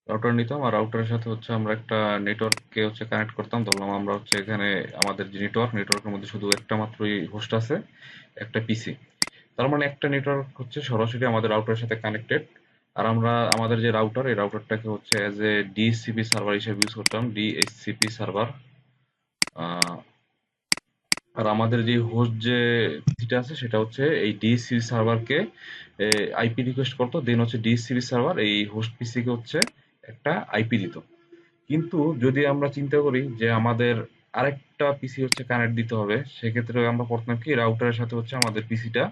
Router নিতাম আর রাউটারের সাথে হচ্ছে আমরা একটা নেটওয়ার্ককে হচ্ছে কানেক্ট করতাম। ধরলাম আমরা হচ্ছে এখানে আমাদের যে নেটওয়ার্কের মধ্যে শুধু একটা মাত্রই হোস্ট আছে, একটা পিসি। তার মানে একটা নেটওয়ার্ক হচ্ছে সরাসরি আমাদের রাউটারের সাথে কানেক্টেড। আর আমরা আমাদের যে রাউটার, এই রাউটারটাকে হচ্ছে অ্যাজ এ ডিএসসিপি সার্ভার হিসেবে ইউজ করতাম, ডিএসসিপি সার্ভার। আর আমাদের যে হোস্ট যে পিসিটা আছে সেটা হচ্ছে এই ডিএসসিপি সার্ভারকে আইপি রিকোয়েস্ট করতো, দেন হচ্ছে ডিএসসিপি সার্ভার এই হোস্ট পিসিকে হচ্ছে একটা আইপি দিত। কিন্তু যদি আমরা চিন্তা করি যে আমাদের আরেকটা পিসি হচ্ছে কানেক্ট দিতে হবে, সেক্ষেত্রে আমরা করতাম কি, রাউটারের সাথে হচ্ছে আমাদের পিসিটা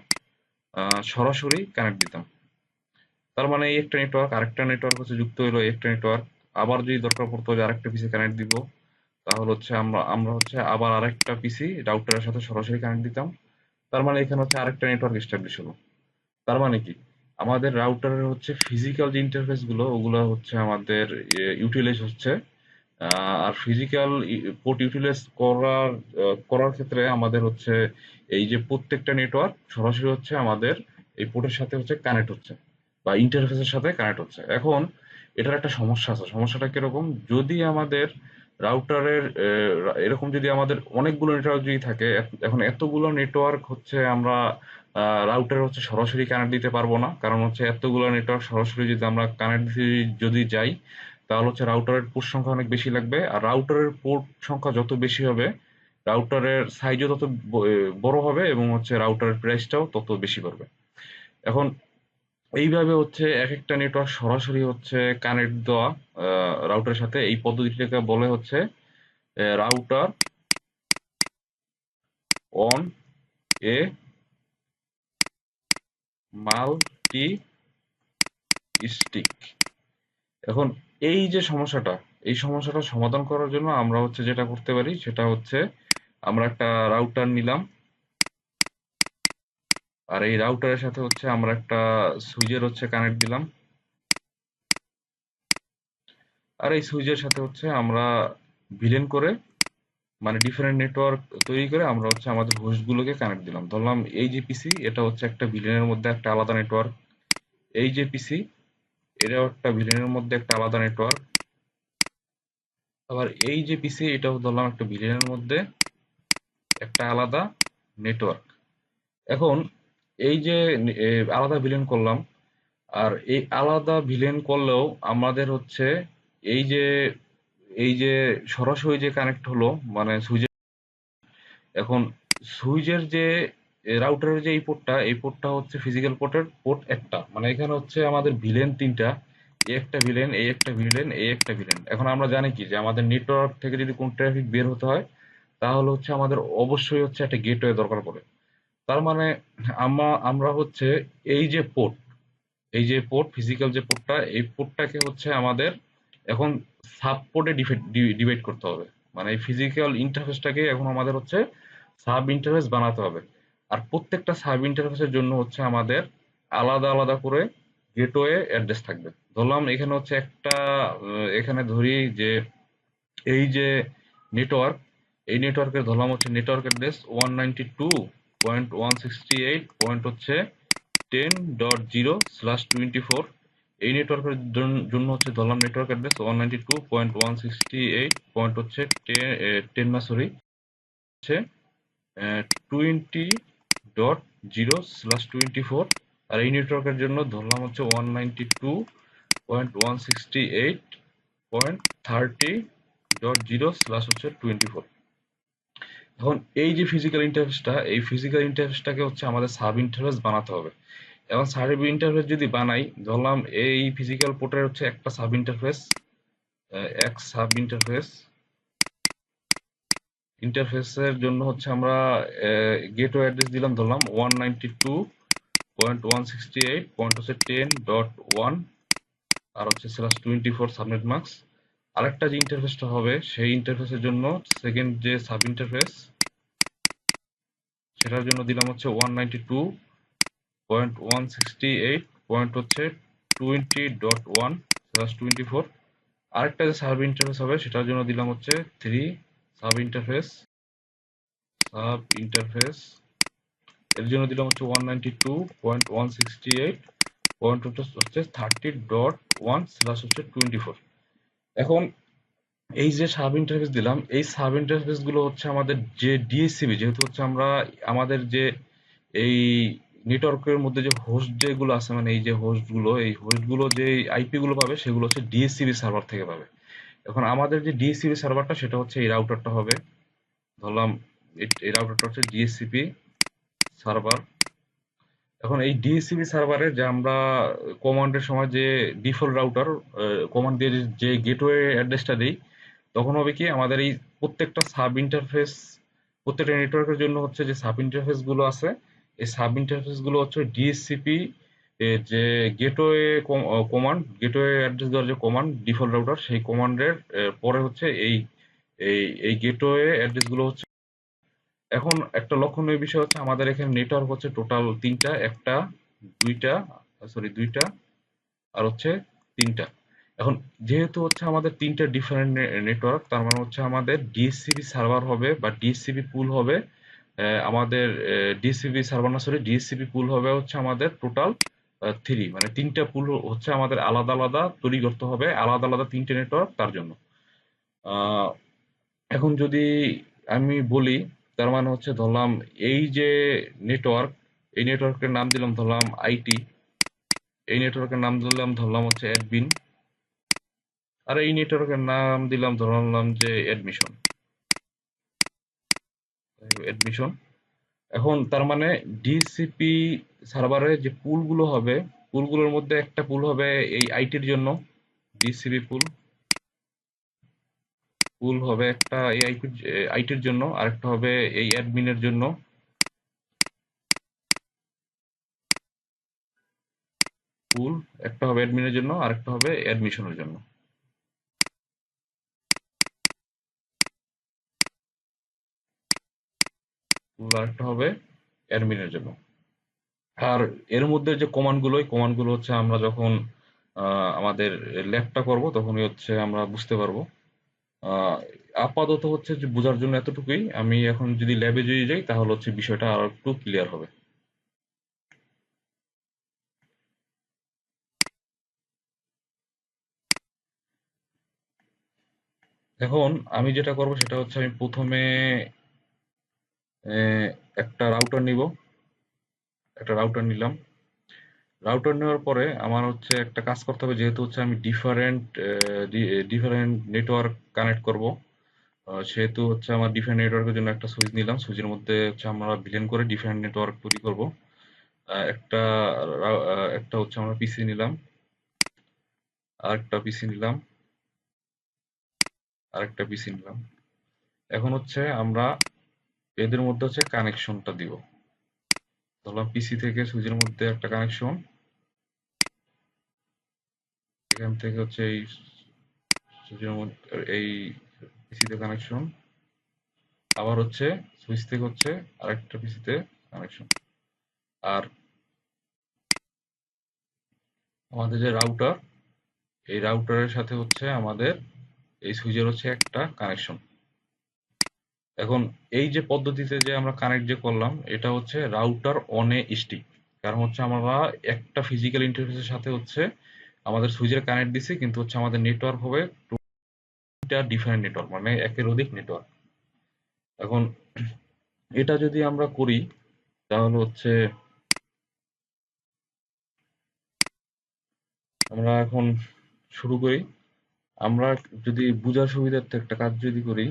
সরাসরি কানেক্ট দিতাম। তার মানে এই একটা নেটওয়ার্ক আরেকটা নেটওয়ার্ক হচ্ছে যুক্ত হইলো, এই একটা নেটওয়ার্ক। আবার যদি দরকার পড়তো যে আরেকটা পিসি কানেক্ট দিব, তাহলে হচ্ছে আমরা আমরা হচ্ছে আবার আরেকটা পিসি রাউটারের সাথে সরাসরি কানেক্ট দিতাম। তার মানে এখানে হচ্ছে আরেকটা নেটওয়ার্ক এস্টাবলিশ হলো। তার মানে কি, আমাদের রাউটারের হচ্ছে ফিজিক্যাল যে ইন্টারফেস গুলো ওগুলো হচ্ছে আমাদের ইউটিলাইজ হচ্ছে। আর ফিজিক্যাল পোর্ট ইউটিলাইজ করার ক্ষেত্রে আমাদের হচ্ছে এই যে প্রত্যেকটা নেটওয়ার্ক সরাসরি হচ্ছে আমাদের এই পোর্টের সাথে হচ্ছে কানেক্ট হচ্ছে বা ইন্টারফেসের সাথে কানেক্ট হচ্ছে। এখন এটার একটা সমস্যা আছে। সমস্যাটা কিরকম, যদি আমাদের রাউটারের এরকম যদি আমাদের অনেকগুলো নেটওয়ার্ক যদি থাকে, এখন এতগুলো নেটওয়ার্ক হচ্ছে আমরা রাউটারে হচ্ছে সরাসরি কানেক্ট দিতে পারবো না। কারণ হচ্ছে এতগুলো নেটওয়ার্ক সরাসরি যদি আমরা কানেক্ট যদি যাই, তাহলে হচ্ছে রাউটারের পোর্ট সংখ্যা অনেক বেশি লাগবে। আর রাউটারের পোর্ট সংখ্যা যত বেশি হবে, রাউটারের সাইজও তত বড় হবে এবং হচ্ছে রাউটারের প্রাইসটাও তত বেশি পড়বে। এখন এইভাবে হচ্ছে এক একটা নেটওয়ার্ক সরাসরি হচ্ছে কানেক্ট দেওয়া রাউটারের সাথে, এই পদ্ধতিটাকে বলে হচ্ছে router on a multi stick. এখন এই যে সমস্যাটা, এই সমস্যাটা সমাধান করার জন্য আমরা হচ্ছে যেটা করতে পারি সেটা হচ্ছে আমরা একটা রাউটার নিলাম। আর এই রাউটারের সাথে হচ্ছে আমরা একটা সুইচের হচ্ছে কানেক্ট দিলাম। আর এই সুইচের সাথে হচ্ছে আমরা ভিলেন করে, মানে ডিফারেন্ট নেটওয়ার্ক তৈরি করে আমরা হচ্ছে আমাদের হোস্টগুলোকে কানেক্ট দিলাম। ধরলাম এই যে পিসি, এটা হচ্ছে একটা ভিলেনের মধ্যে একটা আলাদা নেটওয়ার্ক। এই যে পিসি, এটাও একটা ভিলেনের মধ্যে একটা আলাদা নেটওয়ার্ক। আবার এই যে পিসি, এটাও ধরলাম একটা ভিলেনের মধ্যে একটা আলাদা নেটওয়ার্ক। এখন এই যে আলাদা ভিলেন করলাম, আর এই আলাদা ভিলেন করলেও আমাদের হচ্ছে এই যে এই যে সরাসরি যে কানেক্ট হলো, মানে সুইচ, এখন সুইচের যে রাউটারের যে এই পোর্টটা হচ্ছে ফিজিক্যাল পোর্টের পোর্ট একটা, মানে এখানে হচ্ছে আমাদের ভিলেন তিনটা, এই একটা ভিলেন, এই একটা ভিলেন, এই একটা ভিলেন। এখন আমরা জানি কি যে আমাদের নেটওয়ার্ক থেকে যদি কোন ট্রাফিক বের হতে হয়, তাহলে হচ্ছে আমাদের অবশ্যই হচ্ছে একটা গেটওয়ে দরকার পড়ে। তার মানে আমরা হচ্ছে এই যে পোর্ট, এই যে পোর্ট ফিজিক্যাল যে পোর্টটা, এই পোর্টটাকে হচ্ছে আমাদের এখন সাব পোর্টে ডিভাইড করতে হবে। মানে এই ফিজিক্যাল ইন্টারফেসটাকে এখন আমাদের হচ্ছে সাব ইন্টারফেস বানাতে হবে। আর প্রত্যেকটা সাব ইন্টারফেসের জন্য হচ্ছে আমাদের আলাদা আলাদা করে গেটওয়ে অ্যাড্রেস থাকবে। ধরলাম এখানে হচ্ছে একটা এখানে ধরি যে এই যে নেটওয়ার্ক, এই নেটওয়ার্কের ধরলাম হচ্ছে নেটওয়ার্ক অ্যাড্রেস 192.168. হচ্ছে 10.0/24। এই নেটওয়ার্কের জন্য হচ্ছে ধরলাম নেটওয়ার্ক অ্যাড্রেস 192.168. হচ্ছে 10 না সরি, হচ্ছে 20.0/24। আর এই নেটওয়ার্কের জন্য ধরলাম হচ্ছে 192.168.30.0/24। এখন এই যে ফিজিক্যাল ইন্টারফেসটা, এই ফিজিক্যাল ইন্টারফেসটাকে হচ্ছে আমাদের সাব ইন্টারফেস বানাতে হবে। এখন সাব ইন্টারফেস যদি বানাই, ধরলাম এই ফিজিক্যাল পোর্টের হচ্ছে একটা সাব ইন্টারফেস, এক সাব ইন্টারফেস, ইন্টারফেসের জন্য হচ্ছে আমরা গেটওয়ে অ্যাড্রেস দিলাম ধরলাম 192.168. হচ্ছে 10.1 আর হচ্ছে /24 সাবনেট মাস্ক। আরেকটা যে ইন্টারফেসটা হবে সেই ইন্টারফেসের জন্য সেকেন্ড যে সাব ইন্টারফেস, সেটার জন্য দিলাম হচ্ছে 192.168. হচ্ছে 20.1/24। আরেকটা যে সাব ইন্টারফেস হবে সেটার জন্য দিলাম হচ্ছে থ্রি সাব ইন্টারফেস, এর জন্য দিলাম হচ্ছে 192.168. পয়েন্ট হচ্ছে 30.1/24। এখন এই যে সাব ইন্টারফেস দিলাম, এই সাব ইন্টারফেস গুলো হচ্ছে আমাদের যে ডিএসসিবি, যেহেতু হচ্ছে আমরা আমাদের যে এই নেটওয়ার্কের মধ্যে যে হোস্ট যেগুলো আছে, মানে এই যে হোস্ট গুলো, এই হোস্ট গুলো যে আইপি গুলো পাবে সেগুলো হচ্ছে ডিএসসিবি সার্ভার থেকে পাবে। এখন আমাদের যে ডিএসসিবি সার্ভারটা সেটা হচ্ছে এই রাউটারটা হবে। ধরলাম এই রাউটারটা হচ্ছে ডিএসসিপি সার্ভার। এখন এই ডিএসসিপি সার্ভারে যে আমরা কমান্ডের সময় যে ডিফল্ট রাউটার কমান্ড দিয়ে যে গেটওয়ে অ্যাড্রেসটা দিই, তখন হবে কি আমাদের এই প্রত্যেকটা সাব ইন্টারফেস, প্রত্যেকটা নেটওয়ার্কের জন্য হচ্ছে যে সাব ইন্টারফেস গুলো আছে, এই সাব ইন্টারফেস গুলো হচ্ছে ডিএসসিপি যে গেটওয়ে কমান্ড, গেটওয়ে অ্যাড্রেস দেওয়ার যে কমান্ড ডিফল্ট রাউটার, সেই কমান্ডের পরে হচ্ছে এই গেটওয়ে অ্যাড্রেস গুলো হচ্ছে। এখন একটা লক্ষণীয় বিষয় হচ্ছে আমাদের এখানে নেটওয়ার্ক হচ্ছে টোটাল তিনটা, একটা, দুইটা, সরি দুইটা, আর হচ্ছে তিনটা। এখন যেহেতু হচ্ছে আমাদের তিনটা ডিফারেন্ট নেটওয়ার্ক, তার মানে হচ্ছে আমাদের ডিএসসিবি সার্ভার হবে বা ডিএসসিবি পুল হবে। আমাদের ডিএসসিবি সার্ভার না, সরি ডিএসসিবি পুল হবে হচ্ছে আমাদের টোটাল থ্রি, মানে তিনটা পুল হচ্ছে আমাদের আলাদা আলাদা তৈরি করতে হবে, আলাদা আলাদা তিনটে নেটওয়ার্ক তার জন্য। আহ, এখন যদি আমি বলি, তার মানে হচ্ছে ধরলাম এই যে নেটওয়ার্ক, এই নেটওয়ার্কের নাম দিলাম ধরলাম আইটি, এই নেটওয়ার্কের নাম দিলাম ধরলাম হচ্ছে অ্যাডমিন, আর এই নেটওয়ার্কের নাম দিলাম ধরলাম যে অ্যাডমিশন, অ্যাডমিশন। এখন তার মানে ডিসিপি সার্ভারে যে পুলগুলো হবে, পুলগুলোর মধ্যে একটা পুল হবে এই আইটির জন্য, ডিসিপি পুল, পুল হবে একটা এই আইটির জন্য, আরেকটা হবে এই অ্যাডমিনের জন্য, পুল একটা হবে অ্যাডমিনের জন্য, আরেকটা হবে অ্যাডমিশনের জন্য, পুল আরেকটা হবে অ্যাডমিনের জন্য। আর এর মধ্যে যে কমান্ড গুলো, এই কমান্ড গুলো হচ্ছে আমরা যখন আমাদের ল্যাবটা করব তখনই হচ্ছে আমরা বুঝতে পারবো। আহ, আপাতত হচ্ছে যে বোঝার জন্য এতটুকুই, আমি এখন যদি ল্যাবে যদি যাই তাহলে হচ্ছে বিষয়টা আর একটু ক্লিয়ার হবে। এখন আমি যেটা করব সেটা হচ্ছে আমি প্রথমে আহ, একটা রাউটার নিব, একটা রাউটার নিলাম। রাউটার নেওয়ার পরে আমার হচ্ছে একটা কাজ করতে হবে, যেহেতু হচ্ছে আমি ডিফারেন্ট নেটওয়ার্ক কানেক্ট করব। সেহেতু হচ্ছে আমার ডিফারেন্ট নেটওয়ার্কের জন্য একটা সুইচ নিলাম, সুইচের মধ্যে হচ্ছে আমরা ভিলেন করে ডিফারেন্ট নেটওয়ার্ক তৈরি করব। একটা একটা হচ্ছে আমরা পিসি নিলাম, আরেকটা পিসি নিলাম, আরেকটা পিসি নিলাম। এখন হচ্ছে আমরা এদের মধ্যে হচ্ছে কানেকশনটা দিব। ধরলাম পিসি থেকে সুইচের মধ্যে একটা কানেকশন, এখান থেকে হচ্ছে এই সুইচের মধ্যে, এই পিসিতে কানেকশন, আবার হচ্ছে সুইচ থেকে হচ্ছে আরেকটা পিসিতে কানেকশন। আর আমাদের যে রাউটার, এই রাউটারের সাথে হচ্ছে আমাদের এই সুইচের হচ্ছে একটা কানেকশন। এখন এই যে পদ্ধতিতে যে আমরা কানেক্ট যে করলাম, এটা হচ্ছে রাউটার অনে স্টিক। কারণ হচ্ছে আমরা একটা ফিজিক্যাল ইন্টারফেসের সাথে হচ্ছে আমাদের সুইচের কানেক্ট দিছি, কিন্তু হচ্ছে আমাদের নেটওয়ার্ক হবে দুইটা ডিফারেন্ট নেটওয়ার্ক, মানে একের অধিক নেটওয়ার্ক। এখন এটা যদি আমরা করি তাহলে হচ্ছে আমরা এখন শুরু করি। আমরা যদি বুঝার সুবিধার্থে একটা কাজ যদি করি,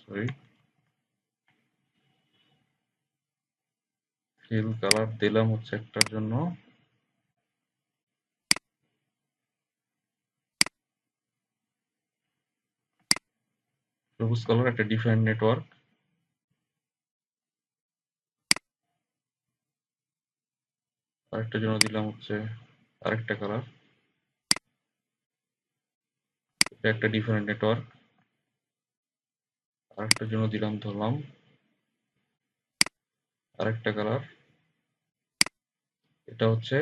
সরি, ফিল কালার দিলাম হচ্ছে একটার জন্য, সবুজ কালার একটা ডিফারেন্ট নেটওয়ার্ক, আরেকটার জন্য দিলাম হচ্ছে আরেকটা কালার, এটা একটা ডিফারেন্ট নেটওয়ার্ক, আরেকটার জন্য দিলাম ধরলাম আরেকটা কালার, এটা হচ্ছে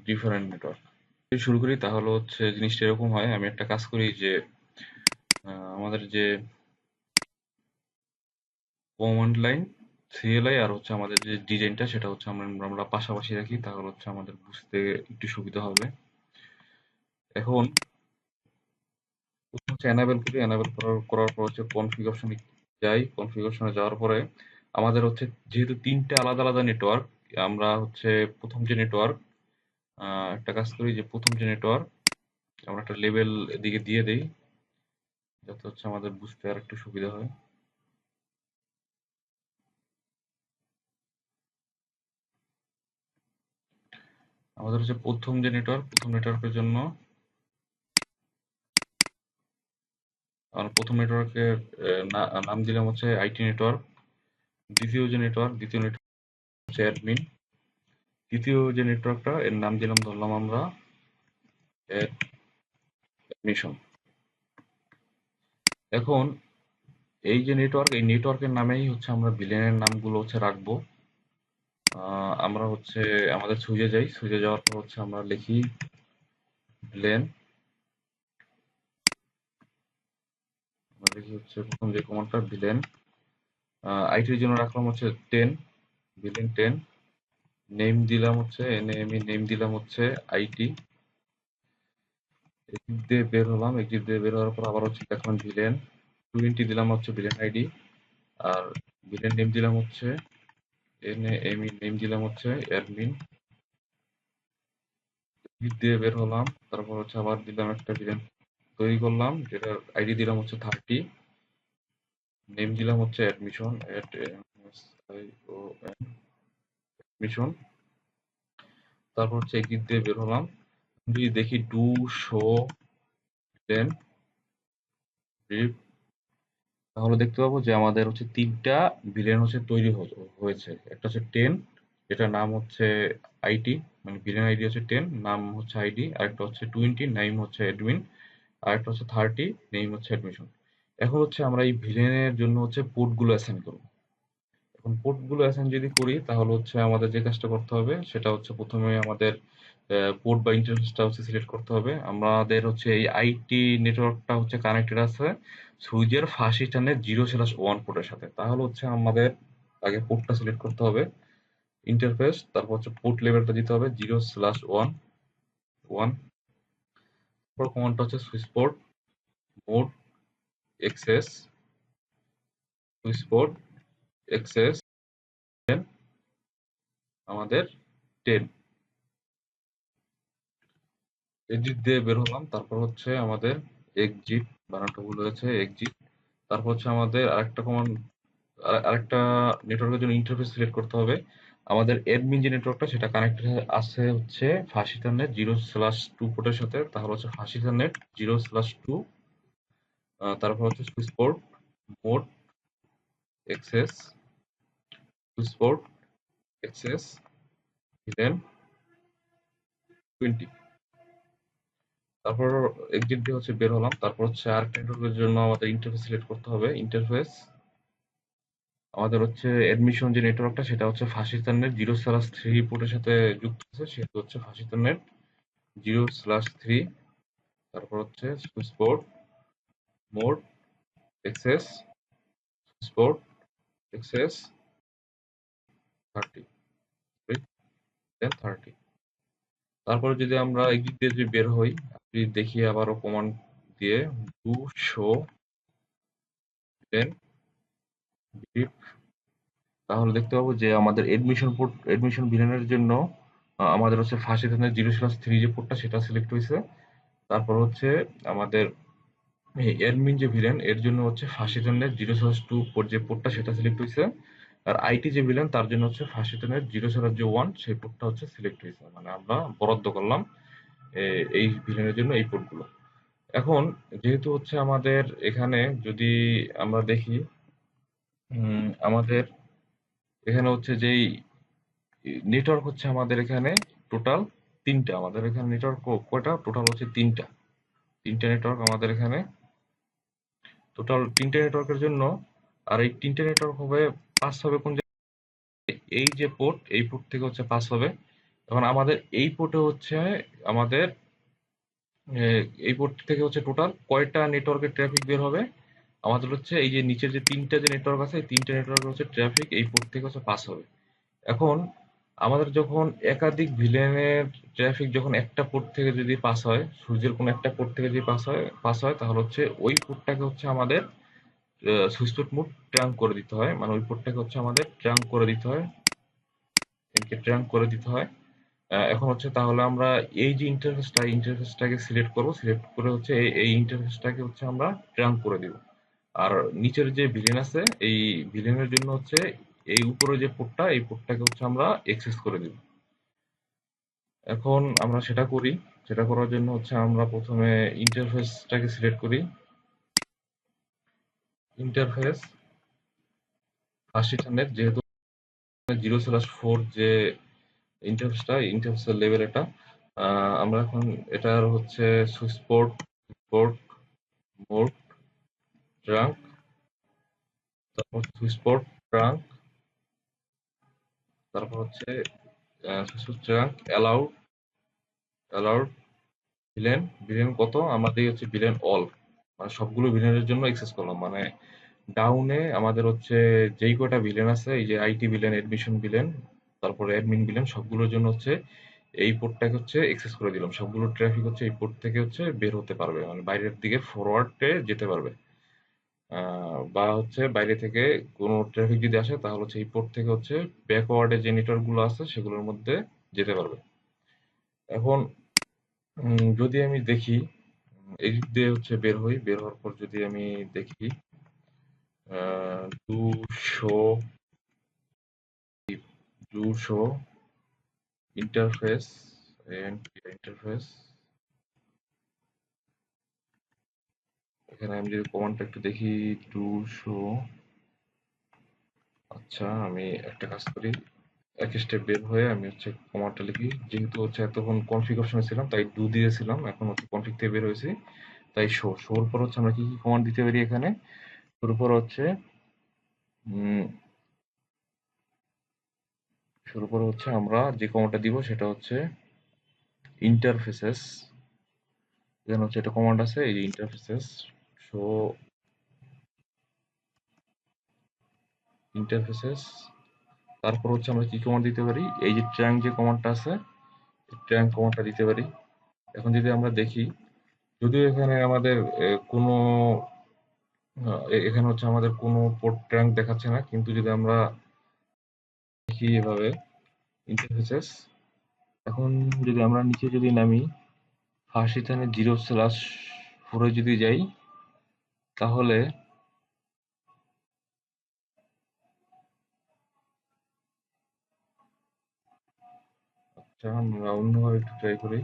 ডিফারেন্ট নেটওয়ার্ক। যদি শুরু করি তাহলে হচ্ছে জিনিসটা এরকম হয়। আমি একটা কাজ করি যে আমাদের যে কমান্ড লাইন, সিএলআই আর হচ্ছে আমাদের যে ডিজাইনটা সেটা হচ্ছে আমরা পাশাপাশি রাখি, তাহলে হচ্ছে আমাদের বুঝতে একটু সুবিধা হবে। এখন প্রথম হচ্ছে এনাবেল করি, এনাবেল করার পর হচ্ছে কনফিগ অপশনে যাই, কনফিগ অপশনে যাওয়ার পরে আমাদের হচ্ছে যেহেতু তিনটা আলাদা আলাদা নেটওয়ার্ক, আমরা হচ্ছে প্রথম যে নেটওয়ার্ক, একটা কাজ করি যে প্রথম যে নেটওয়ার্ক আমরা একটা লেবেল এদিকে দিয়ে দেই, যাতে হচ্ছে আমাদের বুঝতে আর একটু সুবিধা হয়। আমাদের হচ্ছে প্রথম যে নেটওয়ার্ক, প্রথম নেটওয়ার্কের জন্য আমরা প্রথম নেটওয়ার্কের নাম দিলাম হচ্ছে আইটি নেটওয়ার্ক। দ্বিতীয় নেটওয়ার্ক হচ্ছে অ্যাডমিন। তৃতীয় যে নেটওয়ার্কটা এর নাম দিলাম, ধরলাম আমরা অ্যাডমিশন। এখন এই যে নেটওয়ার্ক, এই নেটওয়ার্কের নামেই হচ্ছে আমরা ভিলেনের নামগুলো হচ্ছে রাখবো। আমরা হচ্ছে আমাদের সুইচে যাই, সুইচে যাওয়ার পর হচ্ছে আমরা লিখি ভিলেন। আমরা লিখি হচ্ছে প্রথম যে কমান্ডটা ভিলেন। আইটির জন্য রাখলাম হচ্ছে 10, ভিলেন 10। নেম দিলাম হচ্ছে নেম দিলাম হচ্ছে আইটি। এক্সিট দিয়ে বের হলাম, এক্সিট দিয়ে বের হওয়ার পর আবার হচ্ছে দেখলাম ভিলেন 20 দিলাম হচ্ছে ভিলেন আইডি। আর ভিলেন নেম দিলাম হচ্ছে নেম দিলাম হচ্ছে অ্যাডমিন। এক্সিট দিয়ে বের হলাম, তারপর হচ্ছে আবার দিলাম একটা ভিলেন তৈরি করলাম, যেটার আইডি দিলাম হচ্ছে 30। নেম দিলাম হচ্ছে অ্যাডমিশন, অ্যাডমিশন। তারপর হচ্ছে এক্সিট দিয়ে বের হলাম। যদি দেখি ডু শো দেন রিপ, তাহলে দেখতে পাবো যে আমাদের হচ্ছে তিনটা ভিলেন হচ্ছে তৈরি হয়েছে। একটা হচ্ছে 10, যেটার নাম হচ্ছে আইটি, মানে ভিলেন আইডি হচ্ছে 10, নাম হচ্ছে আইডি। আরেকটা হচ্ছে 20, নেম হচ্ছে অ্যাডমিন। আরেকটা হচ্ছে 30, নেম হচ্ছে অ্যাডমিশন। এখন হচ্ছে আমরা এই ভিলেনের জন্য হচ্ছে পোর্ট গুলো অ্যাসাইন করবো। এখন পোর্ট গুলো অ্যাসাইন যদি করি, তাহলে হচ্ছে আমাদের যে কাজটা করতে হবে সেটা হচ্ছে প্রথমে আমাদের পোর্ট বা ইন্টারফেসটা হচ্ছে সিলেক্ট করতে হবে। আমাদের হচ্ছে এই আইটি নেটওয়ার্কটা হচ্ছে কানেক্টেড আছে সুইচের ফাঁসি টানের 0/1 পোর্টের সাথে। তাহলে হচ্ছে আমাদের আগে পোর্টটা সিলেক্ট করতে হবে, ইন্টারফেস, তারপর হচ্ছে পোর্ট লেভেলটা দিতে হবে 0/1 1। তারপর কমান্ডটা হচ্ছে switch port mode access, switch port access আমাদের 10। এক্সিট দিয়ে বের হলাম, তারপর হচ্ছে আমাদের এক্সিট, বানানটা ভুল হয়েছে, এক্সিট। তারপর হচ্ছে আমাদের আরেকটা কমান্ড, আরেকটা নেটওয়ার্কের জন্য ইন্টারফেস সিলেক্ট করতে হবে। আমাদের অ্যাডমিন যে নেটওয়ার্কটা সেটা কানেক্টেড আছে হচ্ছে ফাঁসিটার 0/2 পোর্টের সাথে, তাহলে হচ্ছে ফাঁসিটার 0/2। তারপর হচ্ছে switch port mode access, switch port access then 20। তারপর এক্সিট দিয়ে হচ্ছে বের হলাম, তারপর হচ্ছে আরেকটা নেটওয়ার্কের জন্য আমাদের ইন্টারফেস সিলেক্ট করতে হবে। ইন্টারফেস আমাদের হচ্ছে অ্যাডমিশন যে নেটওয়ার্কটা সেটা হচ্ছে ফাঁসিস্তানের 0/3 পোর্টের সাথে যুক্ত আছে, সেহেতু হচ্ছে ফাঁসিস্তানের 0/3। তারপর হচ্ছে switch port mode access, switch port access 30, then 30। তারপরে যদি আমরা এক্সিট দিয়ে যদি বের হই, যদি দেখি আবারও কমান্ড দিয়ে ডু শো দেন ভিপ, তাহলে দেখতে পাবো যে আমাদের এডমিশন ভিলেনের জন্য আমাদের হচ্ছে ফাঁসিস্তানের 0/3 যে পোর্টটা সেটা সিলেক্ট হয়েছে। তারপর হচ্ছে আমাদের এডমিন যে ভিলেন এর জন্য হচ্ছে ফাঁসিটানের 0/2 পোর্ট যে পোর্টটা সেটা সিলেক্ট হয়েছে। আর আইটি যে ভিলেন তার জন্য হচ্ছে ফাঁসিটানের 0/1 সেই পোর্টটা হচ্ছে সিলেক্ট হয়েছে, মানে আমরা বরাদ্দ করলাম এই ভিলেনের জন্য এই পোর্টগুলো। এখন যেহেতু হচ্ছে আমাদের এখানে যদি আমরা দেখি, আমাদের এখানে হচ্ছে যেই নেটওয়ার্ক হচ্ছে আমাদের এখানে টোটাল তিনটা, আমাদের এখানে নেটওয়ার্ক কয়টা টোটাল হচ্ছে তিনটা, তিনটা নেটওয়ার্ক আমাদের এখানে টোটাল, তিনটে নেটওয়ার্কের জন্য। আর এই তিনটে নেটওয়ার্ক হবে পাস হবে কোন জায়গায়, এই যে পোর্ট, এই পোর্ট থেকে হচ্ছে পাস হবে। এখন আমাদের এই পোর্টে হচ্ছে আমাদের এই পোর্ট থেকে হচ্ছে টোটাল কয়টা নেটওয়ার্কের ট্রাফিক বের হবে, আমাদের হচ্ছে এই যে নিচের যে তিনটা যে নেটওয়ার্ক আছে, এই তিনটা নেটওয়ার্ক হচ্ছে ট্রাফিক এই পোর্ট থেকে হচ্ছে পাস হবে। এখন আমাদের যখন একাধিক ভিলেনের ট্রাফিক যখন একটা পোর্ট থেকে যদি পাস হয়, সূর্যের কোনো একটা পোর্ট থেকে যদি পাস হয় তাহলে হচ্ছে ওই পোর্টটাকে হচ্ছে আমাদের সুইচ মোড ট্রাঙ্ক করে দিতে হয়, মানে ওই পোর্টটাকে হচ্ছে আমাদের ট্রাঙ্ক করে দিতে হয়, এনকে ট্রাঙ্ক করে দিতে হয়। এখন হচ্ছে তাহলে আমরা এই যে ইন্টারফেসটাকে সিলেক্ট করব, সিলেক্ট করে হচ্ছে এই ইন্টারফেসটাকে হচ্ছে আমরা ট্রাঙ্ক করে দিব। আর নিচের যে ভিলেন আছে এই ভিলেনের জন্য হচ্ছে এই উপরে যে পোর্টটা এই পোর্টটাকে হচ্ছে আমরা এক্সেস করে দিব। এখন আমরা সেটা করি। সেটা করার জন্য হচ্ছে আমরা প্রথমে ইন্টারফেসটাকে সিলেক্ট করি। ইন্টারফেস ফার্স্ট ইথারনেট, যেহেতু 0/4 যে ইন্টারফেসের লেভেল এটা, আমরা এখন এটার হচ্ছে switch port, port mode trunk, তারপর সুইচ পোর্ট ট্রাঙ্ক, তারপর হচ্ছে switch trunk allowed, allowed villain, villain কত আমাদের হচ্ছে ভিলেন অল, মানে সবগুলো ভিলেনের জন্য এক্সেস করলাম, মানে ডাউনে আমাদের হচ্ছে যেই কটা ভিলেন আছে, এই যে আইটি ভিলেন, এডমিশন ভিলেন, তারপরে অ্যাডমিন ভিলেন, সবগুলোর জন্য হচ্ছে এই পোর্টটাকে হচ্ছে এক্সেস করে দিলাম। সবগুলো ট্রাফিক হচ্ছে এই পোর্ট থেকে হচ্ছে বের হতে পারবে, মানে বাইরের দিকে ফরওয়ার্ডে যেতে পারবে। বা হচ্ছে বাইরে থেকে কোনো ট্রাফিক যদি আসে তাহলে হচ্ছে এই পোর্ট থেকে হচ্ছে ব্যাকওয়ার্ডে যে নেটওয়ার্ক গুলো আছে সেগুলোর মধ্যে যেতে পারবে। এখন যদি আমি দেখি, এদিক দিয়ে হচ্ছে বের হই, বের হওয়ার পর যদি আমি দেখি দুশো দুশো ইন্টারফেস ইন্টারফেস, এখানে আমি যদি কমান্ডটা একটু দেখি, দুশো, আচ্ছা আমি একটা কাজ করি, এক স্টেপ বের হয়ে আমি হচ্ছে কমান্ডটা লিখি, যেহেতু হচ্ছে এতক্ষণ কনফিগ অপশনে ছিলাম তাই ডু দিয়েছিলাম, এখন হচ্ছে কনফিগ থেকে বের হয়েছি তাই শোর পর হচ্ছে আমরা কি কি কমান্ড দিতে পারি এখানে, শোর পর হচ্ছে উম শুরু করে হচ্ছে আমরা যে কমান্ডটা দিব সেটা হচ্ছে ইন্টারফেসেস, এখানে হচ্ছে একটা কমান্ড আছে এই যে ইন্টারফেসেস শো ইন্টারফেসেস, তারপর হচ্ছে আমরা কি কমান্ড দিতে পারি, এই যে ট্র্যাঙ্ক যে কমান্ডটা আছে ট্র্যাঙ্ক কমান্ডটা দিতে পারি। এখন যদি আমরা দেখি, যদিও এখানে আমাদের কোনো এখানে হচ্ছে আমাদের কোনো পোর্ট ট্র্যাঙ্ক দেখাচ্ছে না, কিন্তু যদি আমরা দেখি এভাবে ইন্টারফেসেস, এখন যদি আমরা নিচে যদি নামি ফার্স্ট এখানে 0/4 যদি যাই তাহলে, আচ্ছা আমরা অন্যভাবে একটু ট্রাই করি,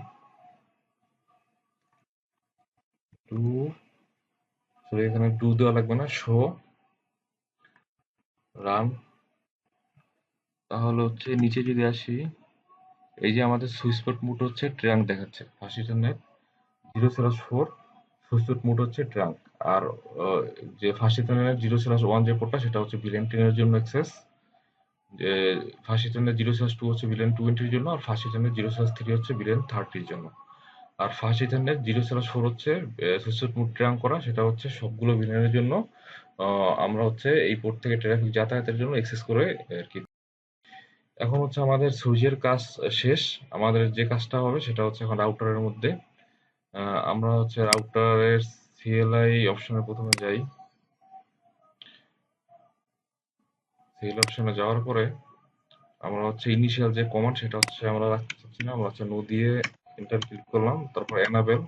টু, সরি এখানে টু দেওয়া লাগবে না, শো রান, তাহলে হচ্ছে নিচে যদি আসি, এই যে আমাদের সুইচ পোর্ট মোড হচ্ছে ট্রাঙ্ক দেখাচ্ছে first ethernet 0/4, switch port mode হচ্ছে ট্রাঙ্ক। আর যে ফার্স্ট ইথারনেট 0/1 যে পোর্টটা সেটা হচ্ছে ভিলেন 10 এর জন্য অ্যাক্সেস, যে ফার্স্ট ইথারনেট 0/2 হচ্ছে ভিলেন 20 এর জন্য, আর ফার্স্ট ইথারনেট 0/3 হচ্ছে ভিলেন 30 এর জন্য। আর ফার্স্ট ইথারনেট 0/4 হচ্ছে সুইচ মোড ট্রাঙ্ক করা, সেটা হচ্ছে সবগুলো ভিলেনের জন্য। আমরা হচ্ছে এই পোর্ট থেকে ট্রাফিক যাতায়াতের জন্য অ্যাক্সেস করে আর কি। এখন হচ্ছে আমাদের সুইচের কাজ শেষ, আমাদের যে কাজটা হবে সেটা হচ্ছে এখন রাউটারের মধ্যে। আমরা হচ্ছে রাউটারের সিএলআই অপশনে প্রথমে যাই, সিএলআই অপশনে যাওয়ার পরে আমরা হচ্ছে ইনিশিয়াল যে কমান্ড সেটা হচ্ছে আমরা রাখতে চাচ্ছি না, আমরা হচ্ছে নো দিয়ে এন্টার ক্লিক করলাম, তারপর এনাবেল,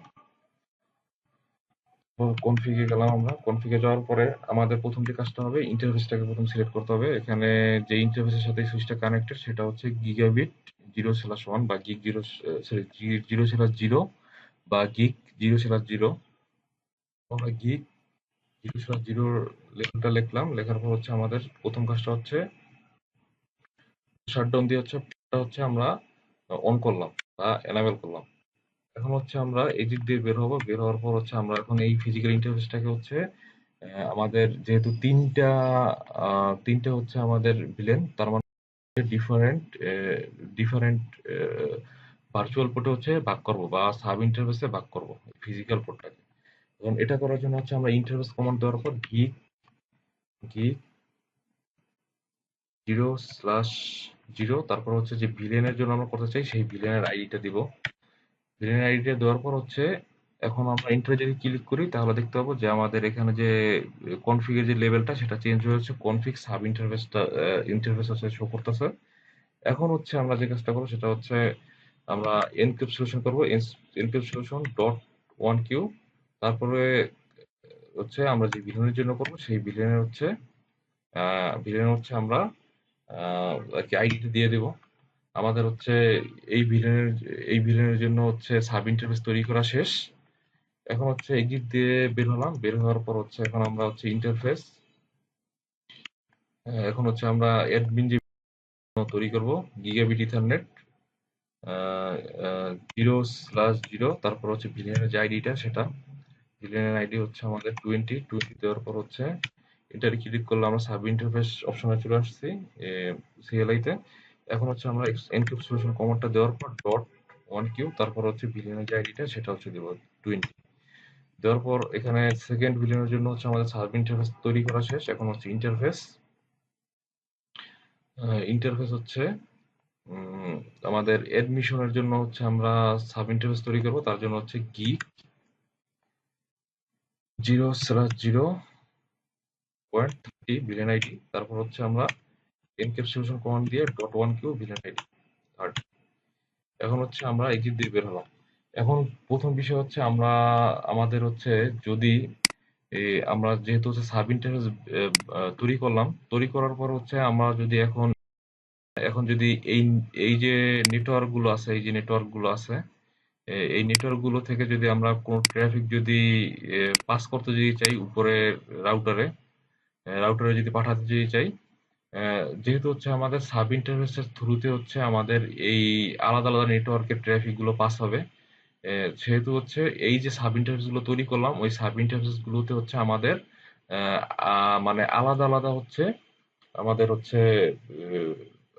কনফিগে গেলাম, আমরা কনফিগে যাওয়ার পরে আমাদের প্রথম যে কাজটা হবে ইন্টারফেসটাকে প্রথম সিলেক্ট করতে হবে। এখানে যে ইন্টারফেসের সাথে সুইচটা কানেক্টেড সেটা হচ্ছে গিগাবিট 0/1 বা গিগ 0, সরি 0/0 বা গিগ 0/0। আমরা গিগ 0/0 লেখাটা লিখলাম, লেখার পর হচ্ছে আমাদের প্রথম কাজটা হচ্ছে শাটডাউন দিয়ে হচ্ছে আমরা অন করলাম বা এনাবেল করলাম। এখন হচ্ছে আমরা এদিক দিয়ে বের হবো, বের হওয়ার পর হচ্ছে আমরা এখন এই ফিজিক্যাল ইন্টারফেসটাকে হচ্ছে আমাদের যেহেতু তিনটা হচ্ছে আমাদের ভিলেন, তার মানে ডিফারেন্ট ডিফারেন্ট ভার্চুয়াল পোর্টে হচ্ছে ভাগ করব বা সাব ইন্টারফেসে ভাগ করব ফিজিক্যাল পোর্টটাকে। এখন এটা করার জন্য হচ্ছে আমরা ইন্টারফেস কমান্ড দেওয়ার পর গিগ গিগ 0/0, তারপর হচ্ছে যে ভিলেনের জন্য আমরা করতে চাই সেই ভিলেনের আইডিটা দিব। ভিলেনের আইডিটা দেওয়ার পর হচ্ছে এখন আমরা এন্টারে যদি ক্লিক করি তাহলে দেখতে পাবো যে আমাদের এখানে যে কনফিগের যে লেভেলটা সেটা চেঞ্জ হয়ে হচ্ছে কনফিগ সাব ইন্টারফেসটা ইন্টারফেস হচ্ছে শো করতেছে। এখন হচ্ছে আমরা যে কাজটা করবো সেটা হচ্ছে আমরা এনক্রিপশন করবো, এনক্রিপশন ডট ওয়ান কিউ, তারপরে হচ্ছে আমরা যে ভিলেনের জন্য করবো সেই ভিলেনের হচ্ছে আমরা আর কি আইডিটা দিয়ে দেব। আমাদের হচ্ছে এই ভিলেনের এই ভিলেনের জন্য হচ্ছে সাব ইন্টারফেস তৈরি করা শেষ। এখন হচ্ছে এক্সিট দিয়ে বের হলাম, বের হওয়ার পর হচ্ছে এখন আমরা হচ্ছে ইন্টারফেস, এখন হচ্ছে আমরা অ্যাডমিন যে তৈরি করব গিগাবিট ইথারনেট 0/0, তারপর হচ্ছে ভিলেনের যে আইডিটা সেটা ভিলেনের আইডি হচ্ছে আমাদের 20 দেওয়ার পর হচ্ছে এটারে ক্লিক করলে আমরা সাব ইন্টারফেস অপশনে চলে আসছি সিএলআই তে। এখন হচ্ছে আমরা এনক্রিপশন কমান্ডটা দেওয়ার পর ডট ওয়ান কিউ, তারপর হচ্ছে ভিলেনের যে আইডিটা সেটা হচ্ছে দেবো 20 দেওয়ার পর এখানে সেকেন্ড ভিলেনের জন্য হচ্ছে আমাদের সাব ইন্টারফেস তৈরি করা শেষ। এখন হচ্ছে ইন্টারফেস, ইন্টারফেস হচ্ছে উম, আমাদের এডমিশনের জন্য হচ্ছে আমরা সাব ইন্টারফেস তৈরি করবো, তার জন্য হচ্ছে গিগ 0/0.30 ভিলেন আইডি, তারপর হচ্ছে আমরা এনক্যাপসুলেশন কমান্ড দিয়ে dot one Q VLAN ID third. এখন হচ্ছে আমরা এক্সিট দিয়ে বের হলাম। এখন প্রথম বিষয় হচ্ছে আমরা আমাদের হচ্ছে যদি আমরা যেহেতু হচ্ছে সাব ইন্টারফেস তৈরি করলাম, তৈরি করার পর হচ্ছে আমরা যদি এখন এখন যদি এই এই যে নেটওয়ার্ক গুলো আছে, এই যে নেটওয়ার্ক গুলো আছে, এই নেটওয়ার্ক গুলো থেকে যদি আমরা কোনো ট্রাফিক যদি পাস করতে যদি চাই উপরে রাউটারে, রাউটারে যদি পাঠাতে যদি চাই, যেহেতু হচ্ছে আমাদের সাব ইন্টারফেসের থ্রুতে হচ্ছে আমাদের এই আলাদা আলাদা নেটওয়ার্কের ট্রাফিক গুলো পাস হবে। সেহেতু হচ্ছে এই যে সাব ইন্টারফেস গুলো তৈরি করলাম ওই সাব ইন্টারফেস গুলোতে হচ্ছে আমাদের মানে আলাদা আলাদা হচ্ছে আমাদের হচ্ছে